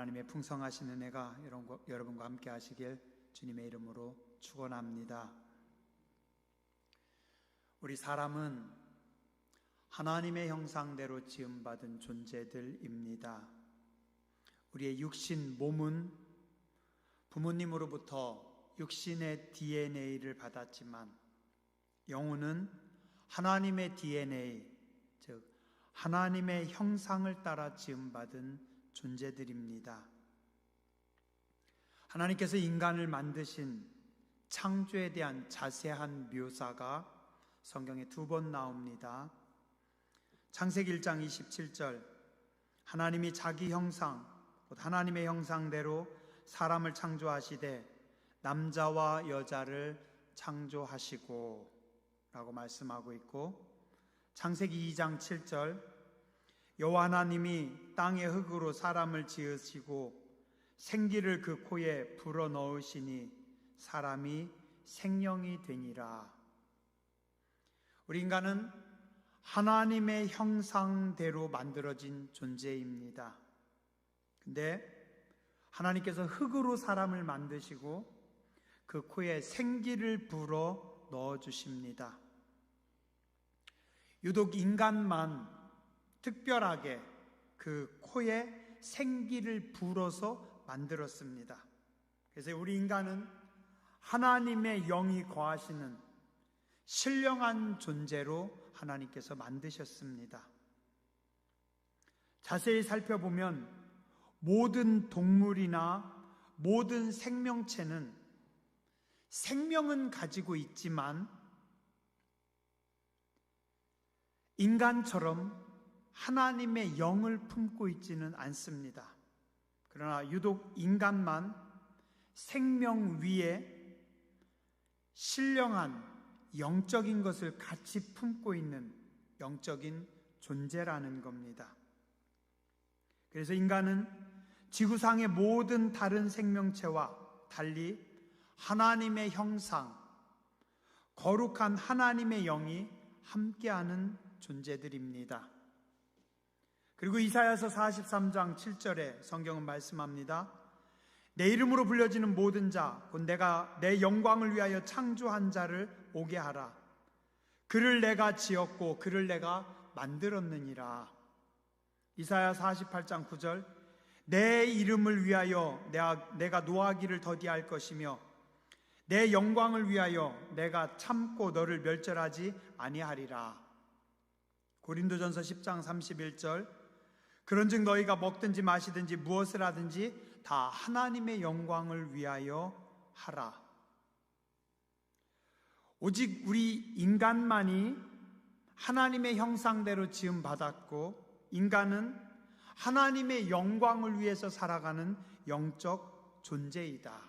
하나님의 풍성하신 은혜가 여러분과 함께 하시길 주님의 이름으로 축원합니다. 우리 사람은 하나님의 형상대로 지음받은 존재들입니다. 우리의 육신 몸은 부모님으로부터 육신의 DNA를 받았지만 영혼은 하나님의 DNA, 즉 하나님의 형상을 따라 지음받은 존재들입니다. 하나님께서 인간을 만드신 창조에 대한 자세한 묘사가 성경에 2번 나옵니다. 창세기 1장 27절, 하나님이 자기 형상, 곧 하나님의 형상대로 사람을 창조하시되 남자와 여자를 창조하시고 라고 말씀하고 있고, 창세기 2장 7절, 여호와 하나님이 땅의 흙으로 사람을 지으시고 생기를 그 코에 불어넣으시니 사람이 생명이 되니라. 우리 인간은 하나님의 형상대로 만들어진 존재입니다. 근데 하나님께서 흙으로 사람을 만드시고 그 코에 생기를 불어 넣어주십니다. 유독 인간만 특별하게 그 코에 생기를 불어서 만들었습니다. 그래서 우리 인간은 하나님의 영이 거하시는 신령한 존재로 하나님께서 만드셨습니다. 자세히 살펴보면 모든 동물이나 모든 생명체는 생명은 가지고 있지만 인간처럼 하나님의 영을 품고 있지는 않습니다. 그러나 유독 인간만 생명 위에 신령한 영적인 것을 같이 품고 있는 영적인 존재라는 겁니다. 그래서 인간은 지구상의 모든 다른 생명체와 달리 하나님의 형상, 거룩한 하나님의 영이 함께하는 존재들입니다. 그리고 이사야서 43장 7절에 성경은 말씀합니다. 내 이름으로 불려지는 모든 자, 곧 내가 내 영광을 위하여 창조한 자를 오게 하라. 그를 내가 지었고 그를 내가 만들었느니라. 이사야 48장 9절, 내 이름을 위하여 내가 노하기를 더디할 것이며 내 영광을 위하여 내가 참고 너를 멸절하지 아니하리라. 고린도전서 10장 31절, 그런즉 너희가 먹든지 마시든지 무엇을 하든지 다 하나님의 영광을 위하여 하라. 오직 우리 인간만이 하나님의 형상대로 지음받았고 인간은 하나님의 영광을 위해서 살아가는 영적 존재이다.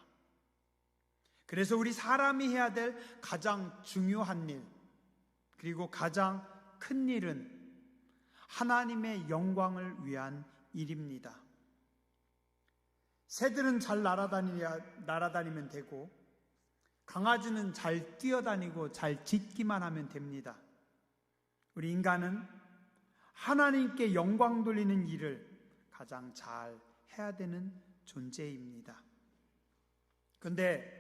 그래서 우리 사람이 해야 될 가장 중요한 일, 그리고 가장 큰 일은 하나님의 영광을 위한 일입니다. 새들은 잘 날아다니면 되고 강아지는 잘 뛰어다니고 잘 짖기만 하면 됩니다. 우리 인간은 하나님께 영광 돌리는 일을 가장 잘 해야 되는 존재입니다. 그런데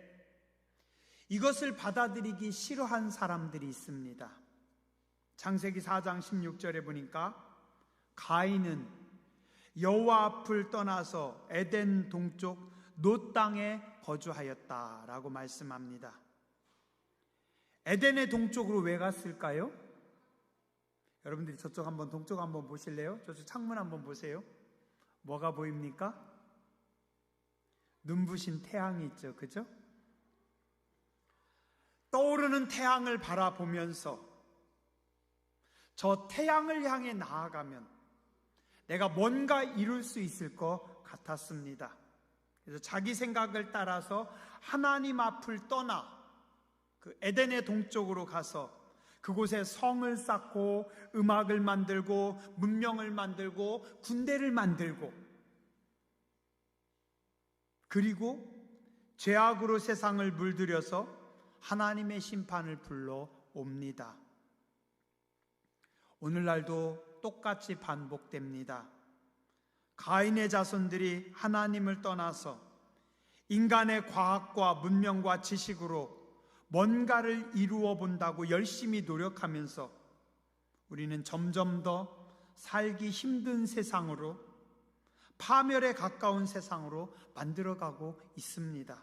이것을 받아들이기 싫어한 사람들이 있습니다. 창세기 4장 16절에 보니까 가인은 여호와 앞을 떠나서 에덴 동쪽 놋 땅에 거주하였다라고 말씀합니다. 에덴의 동쪽으로 왜 갔을까요? 여러분들이 저쪽 한번 동쪽 한번 보실래요? 저쪽 창문 한번 보세요. 뭐가 보입니까? 눈부신 태양이 있죠, 그죠? 떠오르는 태양을 바라보면서 저 태양을 향해 나아가면 내가 뭔가 이룰 수 있을 것 같았습니다. 그래서 자기 생각을 따라서 하나님 앞을 떠나 그 에덴의 동쪽으로 가서 그곳에 성을 쌓고 음악을 만들고 문명을 만들고 군대를 만들고 그리고 죄악으로 세상을 물들여서 하나님의 심판을 불러옵니다. 오늘날도 똑같이 반복됩니다. 가인의 자손들이 하나님을 떠나서 인간의 과학과 문명과 지식으로 뭔가를 이루어 본다고 열심히 노력하면서 우리는 점점 더 살기 힘든 세상으로, 파멸에 가까운 세상으로 만들어가고 있습니다.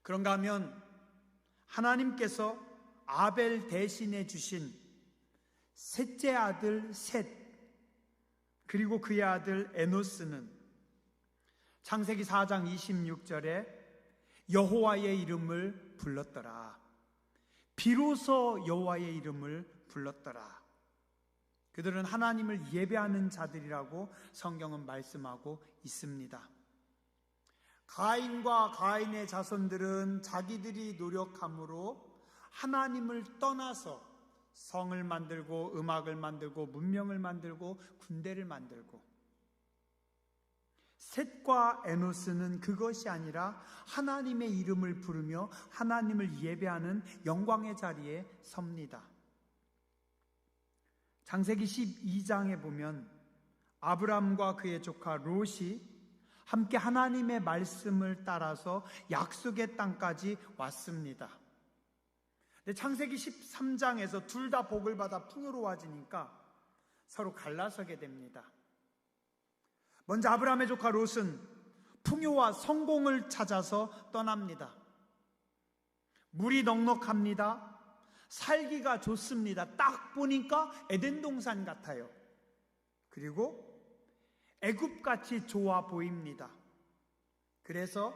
그런가 하면 하나님께서 아벨 대신해 주신 셋째 아들 셋, 그리고 그의 아들 에노스는 창세기 4장 26절에 여호와의 이름을 불렀더라. 비로소 여호와의 이름을 불렀더라. 그들은 하나님을 예배하는 자들이라고 성경은 말씀하고 있습니다. 가인과 가인의 자손들은 자기들이 노력함으로 하나님을 떠나서 성을 만들고 음악을 만들고 문명을 만들고 군대를 만들고, 셋과 에노스는 그것이 아니라 하나님의 이름을 부르며 하나님을 예배하는 영광의 자리에 섭니다. 창세기 12장에 보면 아브람과 그의 조카 롯이 함께 하나님의 말씀을 따라서 약속의 땅까지 왔습니다. 근데 창세기 13장에서 둘 다 복을 받아 풍요로워지니까 서로 갈라서게 됩니다. 먼저 아브라함의 조카 롯은 풍요와 성공을 찾아서 떠납니다. 물이 넉넉합니다. 살기가 좋습니다. 딱 보니까 에덴 동산 같아요. 그리고 애굽같이 좋아 보입니다. 그래서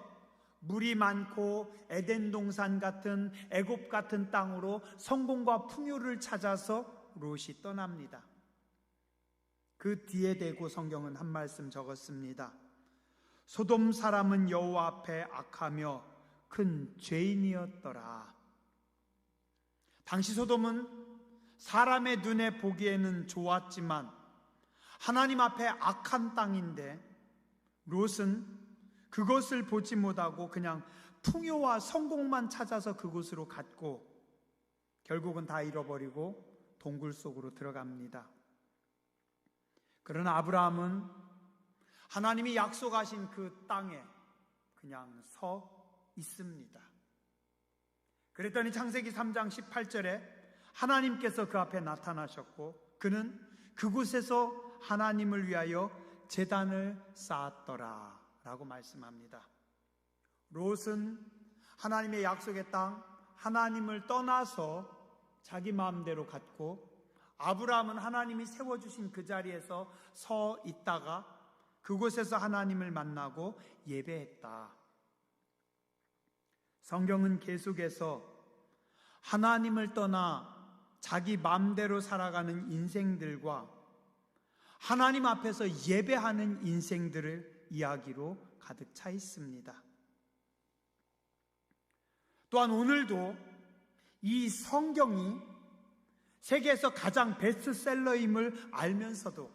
물이 많고 에덴 동산 같은 애굽 같은 땅으로 성공과 풍요를 찾아서 롯이 떠납니다. 그 뒤에 대고 성경은 한 말씀 적었습니다. 소돔 사람은 여호와 앞에 악하며 큰 죄인이었더라. 당시 소돔은 사람의 눈에 보기에는 좋았지만 하나님 앞에 악한 땅인데, 롯은 그것을 보지 못하고 그냥 풍요와 성공만 찾아서 그곳으로 갔고 결국은 다 잃어버리고 동굴 속으로 들어갑니다. 그러나 아브라함은 하나님이 약속하신 그 땅에 그냥 서 있습니다. 그랬더니 창세기 3장 18절에 하나님께서 그 앞에 나타나셨고 그는 그곳에서 하나님을 위하여 제단을 쌓았더라 라고 말씀합니다. 롯은 하나님의 약속의 땅, 하나님을 떠나서 자기 마음대로 갔고, 아브라함은 하나님이 세워주신 그 자리에서 서 있다가 그곳에서 하나님을 만나고 예배했다. 성경은 계속해서 하나님을 떠나 자기 마음대로 살아가는 인생들과 하나님 앞에서 예배하는 인생들을 이야기로 가득 차 있습니다. 또한 오늘도 이 성경이 세계에서 가장 베스트셀러임을 알면서도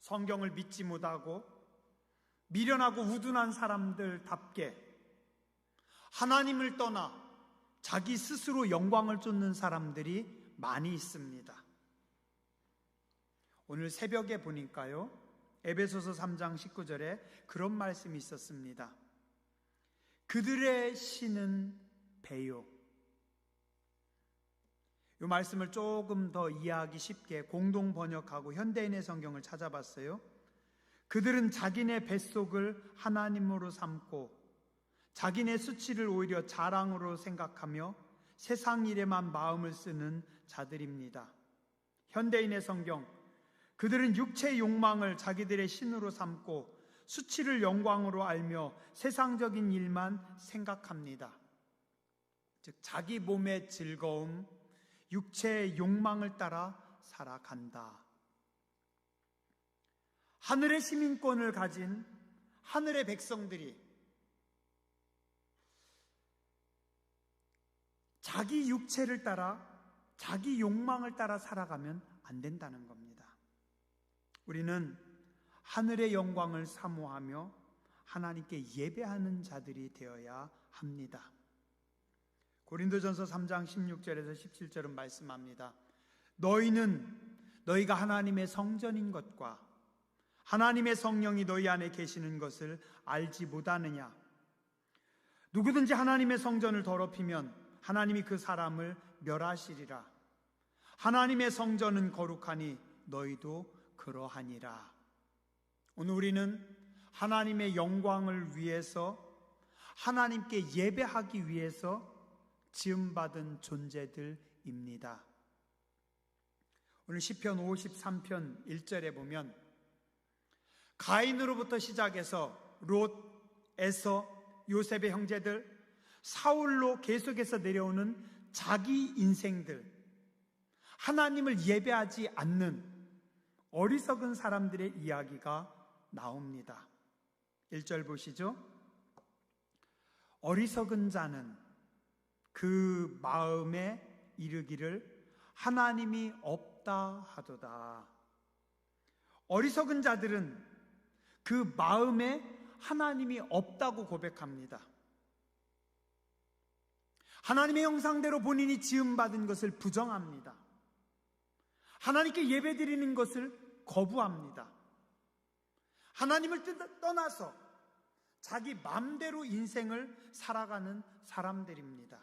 성경을 믿지 못하고 미련하고 우둔한 사람들답게 하나님을 떠나 자기 스스로 영광을 쫓는 사람들이 많이 있습니다. 오늘 새벽에 보니까요, 에베소서 3장 19절에 그런 말씀이 있었습니다. 그들의 신은 배요. 이 말씀을 조금 더 이해하기 쉽게 공동 번역하고 현대인의 성경을 찾아봤어요. 그들은 자기네 뱃속을 하나님으로 삼고 자기네 수치를 오히려 자랑으로 생각하며 세상 일에만 마음을 쓰는 자들입니다. 현대인의 성경, 그들은 육체의 욕망을 자기들의 신으로 삼고 수치를 영광으로 알며 세상적인 일만 생각합니다. 즉 자기 몸의 즐거움, 육체의 욕망을 따라 살아간다. 하늘의 시민권을 가진 하늘의 백성들이 자기 육체를 따라 자기 욕망을 따라 살아가면 안 된다는 겁니다. 우리는 하늘의 영광을 사모하며 하나님께 예배하는 자들이 되어야 합니다. 고린도전서 3장 16절에서 17절은 말씀합니다. 너희가 하나님의 성전인 것과 하나님의 성령이 너희 안에 계시는 것을 알지 못하느냐? 누구든지 하나님의 성전을 더럽히면 하나님이 그 사람을 멸하시리라. 하나님의 성전은 거룩하니 너희도 그러하니라. 오늘 우리는 하나님의 영광을 위해서, 하나님께 예배하기 위해서 지음받은 존재들입니다. 오늘 시편 53편 1절에 보면 가인으로부터 시작해서 롯, 에서, 요셉의 형제들, 사울로 계속해서 내려오는 자기 인생들, 하나님을 예배하지 않는 어리석은 사람들의 이야기가 나옵니다. 1절 보시죠. 어리석은 자는 그 마음에 이르기를 하나님이 없다 하도다. 어리석은 자들은 그 마음에 하나님이 없다고 고백합니다. 하나님의 형상대로 본인이 지음받은 것을 부정합니다. 하나님께 예배드리는 것을 거부합니다. 하나님을 떠나서 자기 마음대로 인생을 살아가는 사람들입니다.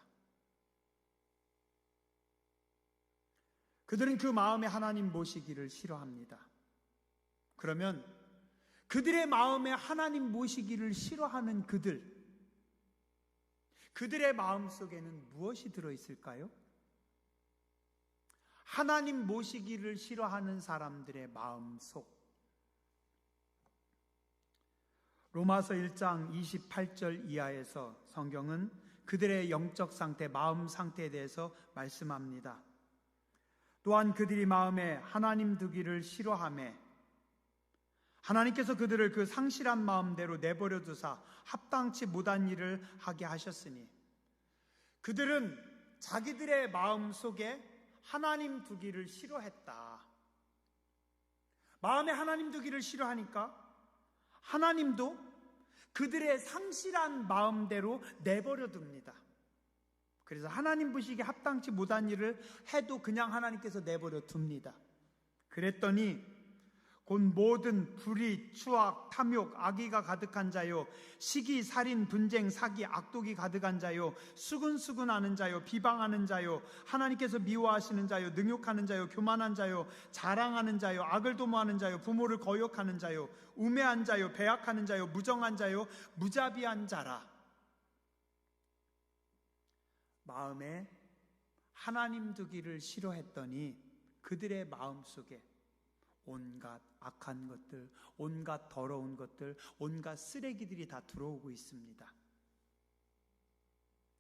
그들은 그 마음에 하나님 모시기를 싫어합니다. 그러면 그들의 마음에 하나님 모시기를 싫어하는 그들의 마음 속에는 무엇이 들어있을까요? 하나님 모시기를 싫어하는 사람들의 마음 속, 로마서 1장 28절 이하에서 성경은 그들의 영적 상태, 마음 상태에 대해서 말씀합니다. 또한 그들이 마음에 하나님 두기를 싫어하며 하나님께서 그들을 그 상실한 마음대로 내버려 두사 합당치 못한 일을 하게 하셨으니, 그들은 자기들의 마음 속에 하나님 두기를 싫어했다. 마음에 하나님 두기를 싫어하니까 하나님도 그들의 상실한 마음대로 내버려 둡니다. 그래서 하나님 보시기에 합당치 못한 일을 해도 그냥 하나님께서 내버려 둡니다. 그랬더니 곧 모든 불의, 추악, 탐욕, 악의가 가득한 자요, 시기, 살인, 분쟁, 사기, 악독이 가득한 자요, 수근수근하는 자요, 비방하는 자요, 하나님께서 미워하시는 자요, 능욕하는 자요, 교만한 자요, 자랑하는 자요, 악을 도모하는 자요, 부모를 거역하는 자요, 우매한 자요, 배약하는 자요, 무정한 자요, 무자비한 자라. 마음에 하나님 두기를 싫어했더니 그들의 마음 속에 온갖 악한 것들, 온갖 더러운 것들, 온갖 쓰레기들이 다 들어오고 있습니다.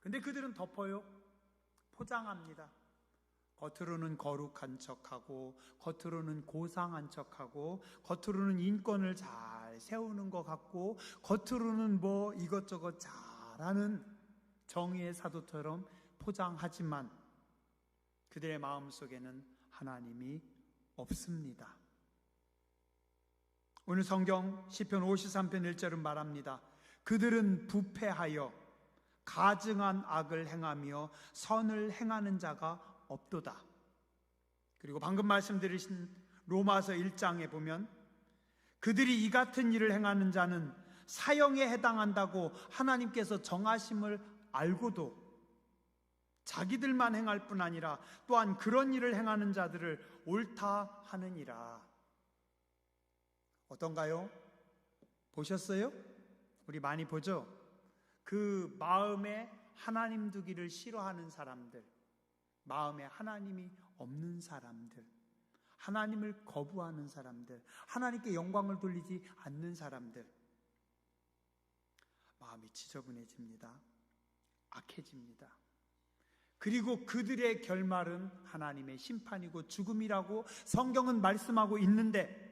근데 그들은 덮어요. 포장합니다. 겉으로는 거룩한 척하고, 겉으로는 고상한 척하고, 겉으로는 인권을 잘 세우는 것 같고, 겉으로는 뭐 이것저것 잘하는 정의의 사도처럼 포장하지만 그들의 마음속에는 하나님이 없습니다. 오늘 성경 시편 53편 1절은 말합니다. 그들은 부패하여 가증한 악을 행하며 선을 행하는 자가 없도다. 그리고 방금 말씀드리신 로마서 1장에 보면 그들이 이 같은 일을 행하는 자는 사형에 해당한다고 하나님께서 정하심을 알고도 자기들만 행할 뿐 아니라 또한 그런 일을 행하는 자들을 옳다 하느니라. 어떤가요? 보셨어요? 우리 많이 보죠? 그 마음에 하나님 두기를 싫어하는 사람들, 마음에 하나님이 없는 사람들, 하나님을 거부하는 사람들, 하나님께 영광을 돌리지 않는 사람들, 마음이 지저분해집니다. 악해집니다. 그리고 그들의 결말은 하나님의 심판이고 죽음이라고 성경은 말씀하고 있는데,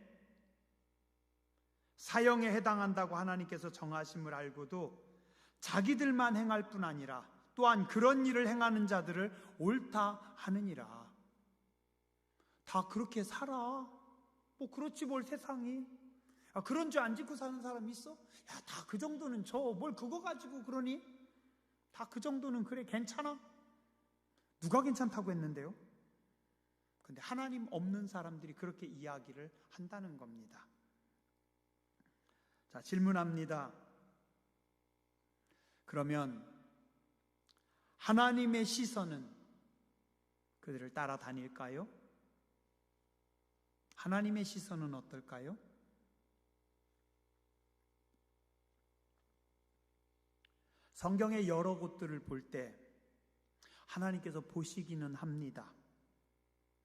사형에 해당한다고 하나님께서 정하심을 알고도 자기들만 행할 뿐 아니라 또한 그런 일을 행하는 자들을 옳다 하느니라. 다 그렇게 살아. 뭐 그렇지 뭘 세상이. 그런 죄 안 짓고 사는 사람 있어? 야, 다 그 정도는 뭘 그거 가지고 그러니? 다 그 정도는 그래 괜찮아? 누가 괜찮다고 했는데요? 근데 하나님 없는 사람들이 그렇게 이야기를 한다는 겁니다. 자, 질문합니다. 그러면 하나님의 시선은 그들을 따라다닐까요? 하나님의 시선은 어떨까요? 성경의 여러 곳들을 볼 때 하나님께서 보시기는 합니다.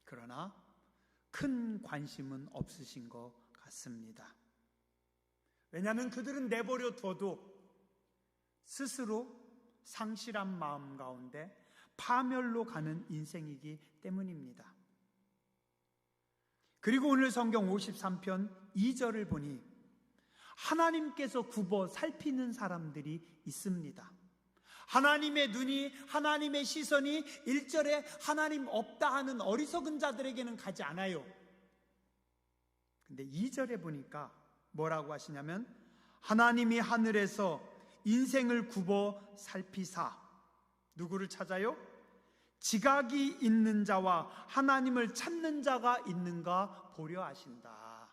그러나 큰 관심은 없으신 것 같습니다. 왜냐하면 그들은 내버려 둬도 스스로 상실한 마음 가운데 파멸로 가는 인생이기 때문입니다. 그리고 오늘 성경 53편 2절을 보니 하나님께서 굽어 살피는 사람들이 있습니다. 하나님의 눈이, 하나님의 시선이 1절에 하나님 없다 하는 어리석은 자들에게는 가지 않아요. 근데 2절에 보니까 뭐라고 하시냐면 하나님이 하늘에서 인생을 굽어 살피사 누구를 찾아요? 지각이 있는 자와 하나님을 찾는 자가 있는가 보려 하신다.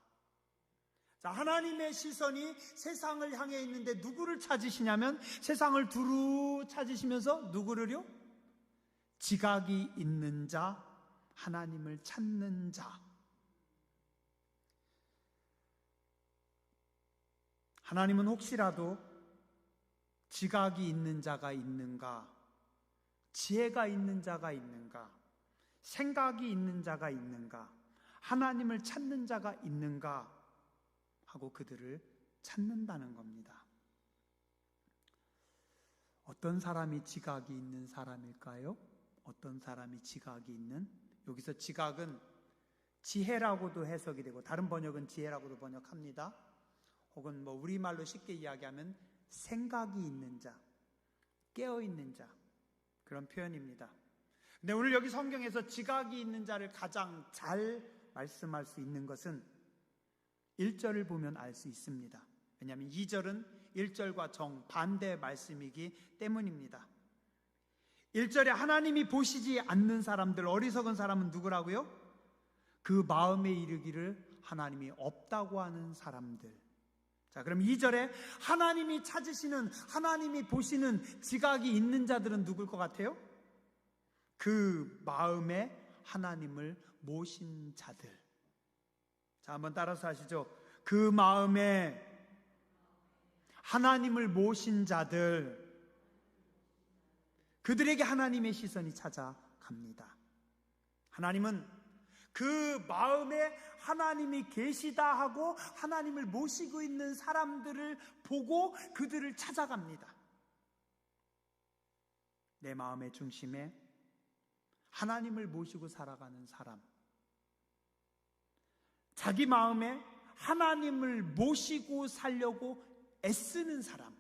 자, 하나님의 시선이 세상을 향해 있는데 누구를 찾으시냐면 세상을 두루 찾으시면서 누구를요? 지각이 있는 자, 하나님을 찾는 자. 하나님은 혹시라도 지각이 있는 자가 있는가, 지혜가 있는 자가 있는가, 생각이 있는 자가 있는가, 하나님을 찾는 자가 있는가 하고 그들을 찾는다는 겁니다. 어떤 사람이 지각이 있는 사람일까요? 어떤 사람이 지각이 있는? 여기서 지각은 지혜라고도 해석이 되고 다른 번역은 지혜라고도 번역합니다. 혹은 우리말로 쉽게 이야기하면 생각이 있는 자, 깨어있는 자, 그런 표현입니다. 근데 오늘 여기 성경에서 지각이 있는 자를 가장 잘 말씀할 수 있는 것은 1절을 보면 알 수 있습니다. 왜냐하면 2절은 1절과 정반대 말씀이기 때문입니다. 1절에 하나님이 보시지 않는 사람들, 어리석은 사람은 누구라고요? 그 마음에 이르기를 하나님이 없다고 하는 사람들. 자, 그럼 2절에 하나님이 찾으시는, 하나님이 보시는 지각이 있는 자들은 누굴 것 같아요? 그 마음에 하나님을 모신 자들. 자, 한번 따라서 하시죠. 그 마음에 하나님을 모신 자들, 그들에게 하나님의 시선이 찾아갑니다. 하나님은 그 마음에 하나님이 계시다 하고 하나님을 모시고 있는 사람들을 보고 그들을 찾아갑니다. 내 마음의 중심에 하나님을 모시고 살아가는 사람, 자기 마음에 하나님을 모시고 살려고 애쓰는 사람,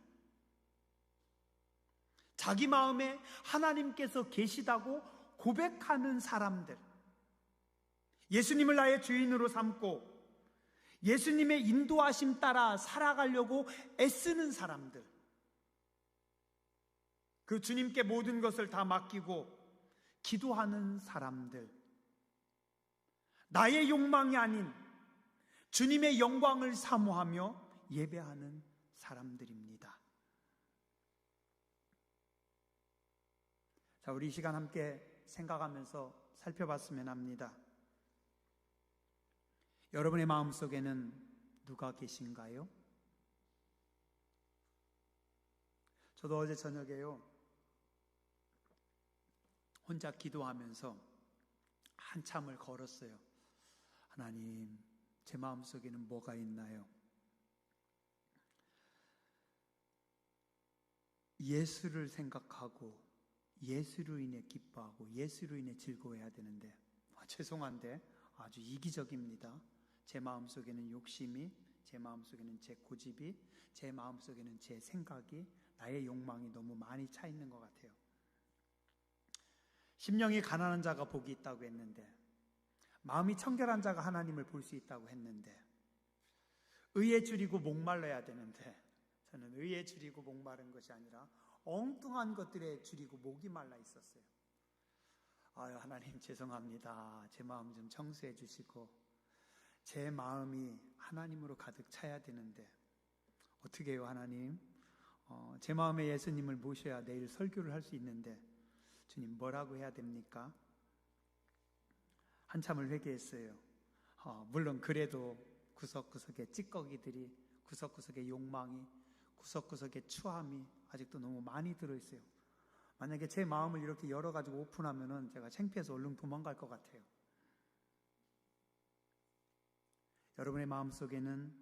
자기 마음에 하나님께서 계시다고 고백하는 사람들, 예수님을 나의 주인으로 삼고 예수님의 인도하심 따라 살아가려고 애쓰는 사람들, 그 주님께 모든 것을 다 맡기고 기도하는 사람들, 나의 욕망이 아닌 주님의 영광을 사모하며 예배하는 사람들입니다. 자, 우리 이 시간 함께 생각하면서 살펴봤으면 합니다. 여러분의 마음속에는 누가 계신가요? 저도 어제 저녁에요, 혼자 기도하면서 한참을 걸었어요. 하나님, 제 마음속에는 뭐가 있나요? 예수를 생각하고 예수로 인해 기뻐하고 예수로 인해 즐거워해야 되는데 죄송한데 아주 이기적입니다. 제 마음속에는 욕심이, 제 마음속에는 제 고집이, 제 마음속에는 제 생각이, 나의 욕망이 너무 많이 차 있는 것 같아요. 심령이 가난한 자가 복이 있다고 했는데, 마음이 청결한 자가 하나님을 볼 수 있다고 했는데, 의에 줄이고 목말라야 되는데 저는 의에 줄이고 목마른 것이 아니라 엉뚱한 것들에 줄이고 목이 말라 있었어요. 아유, 하나님 죄송합니다. 제 마음 좀 청소해 주시고 제 마음이 하나님으로 가득 차야 되는데 어떻게 해요, 하나님? 제 마음에 예수님을 모셔야 내일 설교를 할 수 있는데 주님 뭐라고 해야 됩니까? 한참을 회개했어요. 물론 그래도 구석구석의 찌꺼기들이, 구석구석의 욕망이, 구석구석의 추함이 아직도 너무 많이 들어있어요. 만약에 제 마음을 이렇게 열어가지고 오픈하면은 제가 창피해서 얼른 도망갈 것 같아요. 여러분의 마음속에는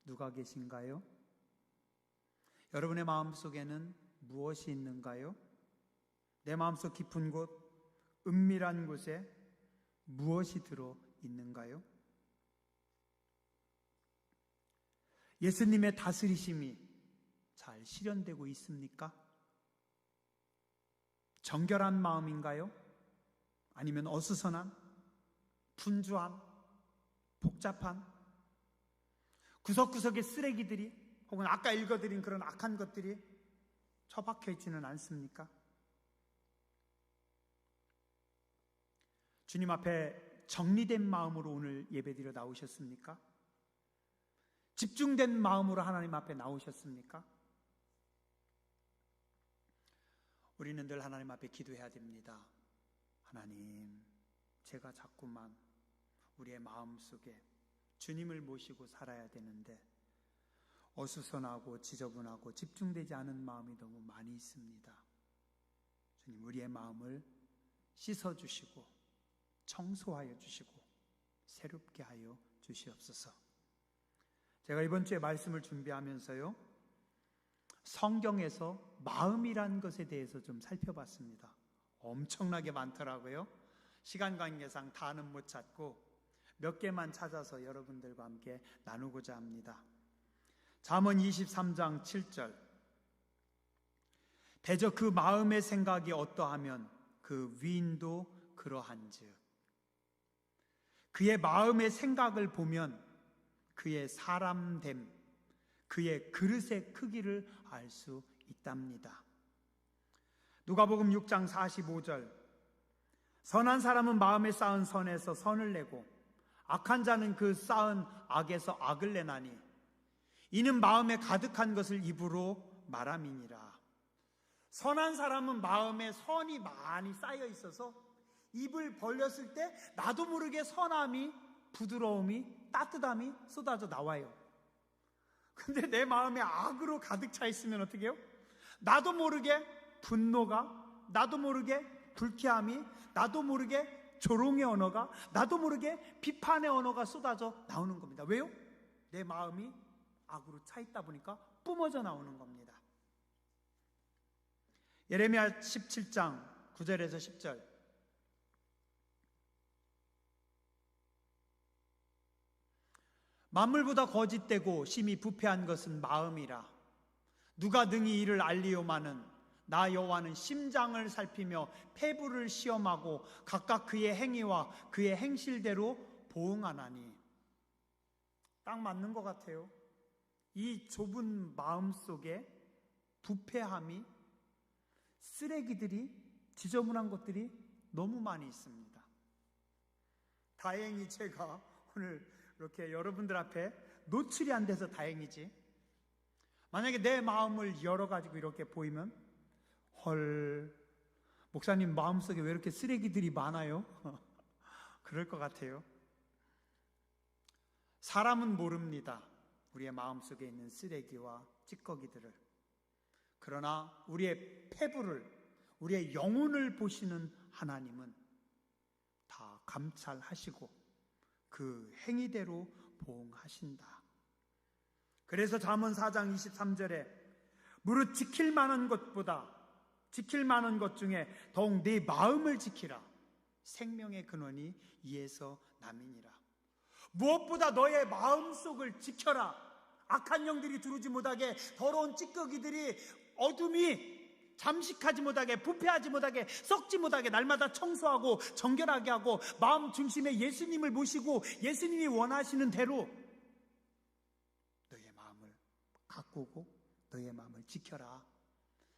누가 계신가요? 여러분의 마음속에는 무엇이 있는가요? 내 마음속 깊은 곳, 은밀한 곳에 무엇이 들어 있는가요? 예수님의 다스리심이 잘 실현되고 있습니까? 정결한 마음인가요? 아니면 어수선한, 분주한, 복잡한, 구석구석의 쓰레기들이 혹은 아까 읽어드린 그런 악한 것들이 처박혀 있지는 않습니까? 주님 앞에 정리된 마음으로 오늘 예배드려 나오셨습니까? 집중된 마음으로 하나님 앞에 나오셨습니까? 우리는 늘 하나님 앞에 기도해야 됩니다. 하나님, 제가 자꾸만 우리의 마음속에 주님을 모시고 살아야 되는데 어수선하고 지저분하고 집중되지 않은 마음이 너무 많이 있습니다. 주님, 우리의 마음을 씻어주시고 청소하여 주시고 새롭게 하여 주시옵소서. 제가 이번 주에 말씀을 준비하면서요, 성경에서 마음이란 것에 대해서 좀 살펴봤습니다. 엄청나게 많더라고요. 시간 관계상 다는 못 찾고 몇 개만 찾아서 여러분들과 함께 나누고자 합니다. 잠언 23장 7절, 대저 그 마음의 생각이 어떠하면 그 위인도 그러한즉. 그의 마음의 생각을 보면 그의 사람됨, 그의 그릇의 크기를 알 수 있답니다. 누가복음 6장 45절, 선한 사람은 마음에 쌓은 선에서 선을 내고 악한 자는 그 쌓은 악에서 악을 내나니 이는 마음에 가득한 것을 입으로 말함이니라. 선한 사람은 마음에 선이 많이 쌓여 있어서 입을 벌렸을 때 나도 모르게 선함이, 부드러움이, 따뜻함이 쏟아져 나와요. 근데 내 마음에 악으로 가득 차 있으면 어떻게 해요? 나도 모르게 분노가, 나도 모르게 불쾌함이, 나도 모르게 조롱의 언어가, 나도 모르게 비판의 언어가 쏟아져 나오는 겁니다. 왜요? 내 마음이 악으로 차 있다 보니까 뿜어져 나오는 겁니다. 예레미야 17장 9절에서 10절, 만물보다 거짓되고 심히 부패한 것은 마음이라. 누가 능히 이를 알리오마는 나 여호와는 심장을 살피며 폐부를 시험하고 각각 그의 행위와 그의 행실대로 보응하나니. 딱 맞는 것 같아요. 이 좁은 마음 속에 부패함이, 쓰레기들이, 지저분한 것들이 너무 많이 있습니다. 다행히 제가 오늘 이렇게 여러분들 앞에 노출이 안 돼서 다행이지, 만약에 내 마음을 열어가지고 이렇게 보이면 헐, 목사님 마음속에 왜 이렇게 쓰레기들이 많아요? 그럴 것 같아요. 사람은 모릅니다, 우리의 마음속에 있는 쓰레기와 찌꺼기들을. 그러나 우리의 폐부를, 우리의 영혼을 보시는 하나님은 다 감찰하시고 그 행위대로 보응하신다. 그래서 잠언 4장 23절에 무릇 지킬 만한 것보다, 지킬 만한 것 중에 더욱 네 마음을 지키라. 생명의 근원이 이에서 남이니라. 무엇보다 너의 마음속을 지켜라. 악한 영들이 들어오지 못하게, 더러운 찌꺼기들이, 어둠이 잠식하지 못하게, 부패하지 못하게, 썩지 못하게 날마다 청소하고 정결하게 하고 마음 중심에 예수님을 모시고 예수님이 원하시는 대로 너의 마음을 가꾸고 너의 마음을 지켜라.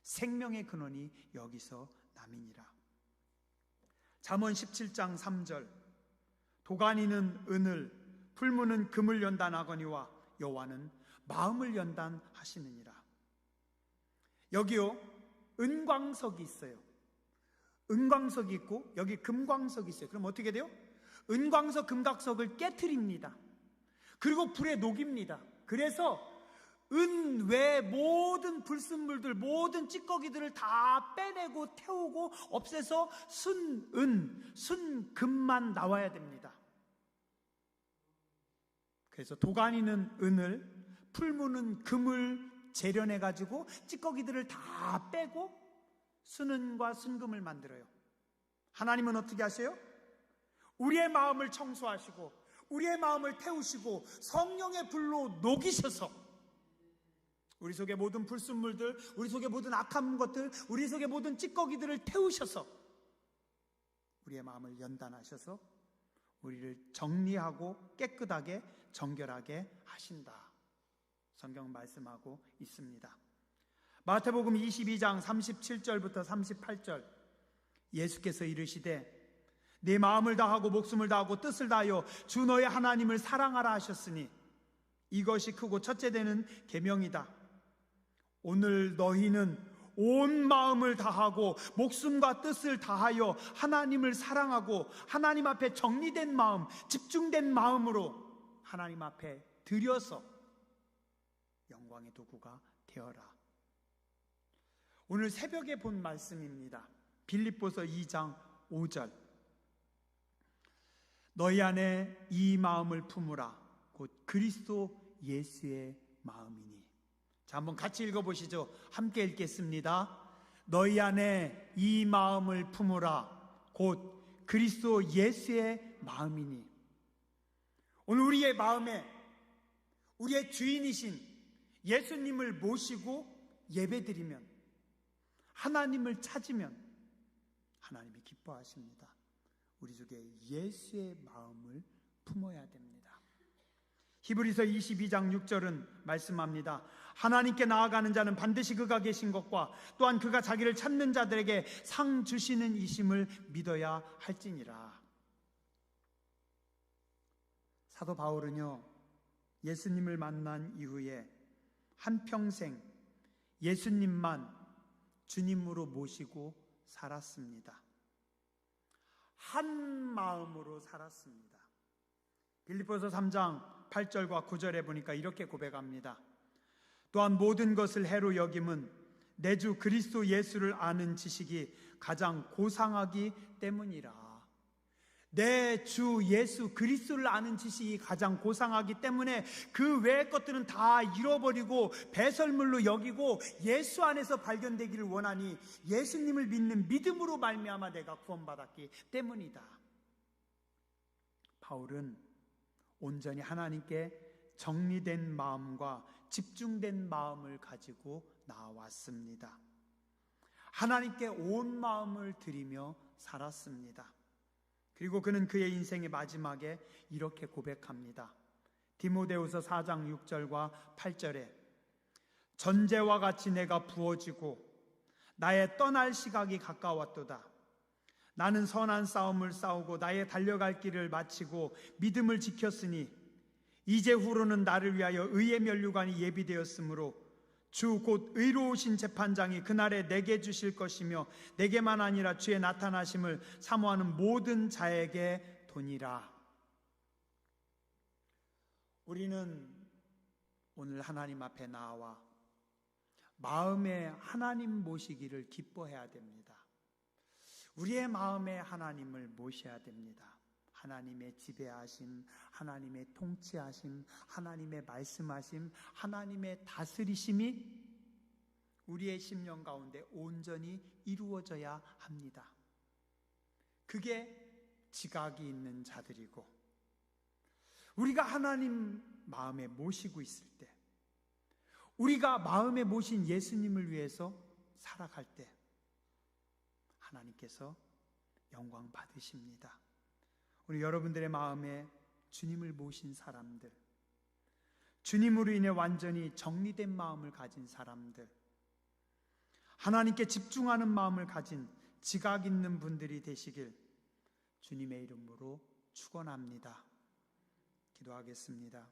생명의 근원이 여기서 남이니라. 잠언 17장 3절, 도가니는 은을, 풀무는 금을 연단하거니와 여호와는 마음을 연단하시느니라. 여기요, 은광석이 있어요. 은광석이 있고 여기 금광석이 있어요. 그럼 어떻게 돼요? 은광석, 금광석을 깨트립니다. 그리고 불에 녹입니다. 그래서 은 외 모든 불순물들, 모든 찌꺼기들을 다 빼내고 태우고 없애서 순은, 순금만 나와야 됩니다. 그래서 도가니는 은을, 풀무는 금을 재련해가지고 찌꺼기들을 다 빼고 순은과 순금을 만들어요. 하나님은 어떻게 하세요? 우리의 마음을 청소하시고 우리의 마음을 태우시고 성령의 불로 녹이셔서 우리 속의 모든 불순물들, 우리 속의 모든 악한 것들, 우리 속의 모든 찌꺼기들을 태우셔서 우리의 마음을 연단하셔서 우리를 정리하고 깨끗하게 정결하게 하신다. 성경 말씀하고 있습니다. 마태복음 22장 37절부터 38절, 예수께서 이르시되 네 마음을 다하고 목숨을 다하고 뜻을 다하여 주 너의 하나님을 사랑하라 하셨으니 이것이 크고 첫째 되는 계명이다. 오늘 너희는 온 마음을 다하고 목숨과 뜻을 다하여 하나님을 사랑하고 하나님 앞에 정리된 마음, 집중된 마음으로 하나님 앞에 드려서 영광의 도구가 되어라. 오늘 새벽에 본 말씀입니다. 빌립보서 2장 5절, 너희 안에 이 마음을 품으라 곧 그리스도 예수의 마음이니. 자, 한번 같이 읽어보시죠. 함께 읽겠습니다. 너희 안에 이 마음을 품으라 곧 그리스도 예수의 마음이니. 오늘 우리의 마음에 우리의 주인이신 예수님을 모시고 예배드리면, 하나님을 찾으면 하나님이 기뻐하십니다. 우리 속에 예수의 마음을 품어야 됩니다. 히브리서 22장 6절은 말씀합니다. 하나님께 나아가는 자는 반드시 그가 계신 것과 또한 그가 자기를 찾는 자들에게 상 주시는 이심을 믿어야 할지니라. 사도 바울은요, 예수님을 만난 이후에 한평생 예수님만 주님으로 모시고 살았습니다. 한 마음으로 살았습니다. 빌립보서 3장 8절과 9절에 보니까 이렇게 고백합니다. 또한 모든 것을 해로 여김은 내 주 그리스도 예수를 아는 지식이 가장 고상하기 때문이라. 내 주 예수 그리스도를 아는 지식이 가장 고상하기 때문에 그 외의 것들은 다 잃어버리고 배설물로 여기고 예수 안에서 발견되기를 원하니 예수님을 믿는 믿음으로 말미암아 내가 구원받았기 때문이다. 바울은 온전히 하나님께 정리된 마음과 집중된 마음을 가지고 나왔습니다. 하나님께 온 마음을 드리며 살았습니다. 그리고 그는 그의 인생의 마지막에 이렇게 고백합니다. 디모데후서 4장 6절과 8절에 전제와 같이 내가 부어지고 나의 떠날 시각이 가까웠도다. 나는 선한 싸움을 싸우고 나의 달려갈 길을 마치고 믿음을 지켰으니 이제 후로는 나를 위하여 의의 면류관이 예비되었으므로 주 곧 의로우신 재판장이 그날에 내게 주실 것이며 내게만 아니라 주의 나타나심을 사모하는 모든 자에게 도니라. 우리는 오늘 하나님 앞에 나와 마음에 하나님 모시기를 기뻐해야 됩니다. 우리의 마음에 하나님을 모셔야 됩니다. 하나님의 지배하심, 하나님의 통치하심, 하나님의 말씀하심, 하나님의 다스리심이 우리의 심령 가운데 온전히 이루어져야 합니다. 그게 지각이 있는 자들이고, 우리가 하나님 마음에 모시고 있을 때, 우리가 마음에 모신 예수님을 위해서 살아갈 때 하나님께서 영광 받으십니다. 우리 여러분들의 마음에 주님을 모신 사람들, 주님으로 인해 완전히 정리된 마음을 가진 사람들, 하나님께 집중하는 마음을 가진 지각 있는 분들이 되시길 주님의 이름으로 축원합니다. 기도하겠습니다.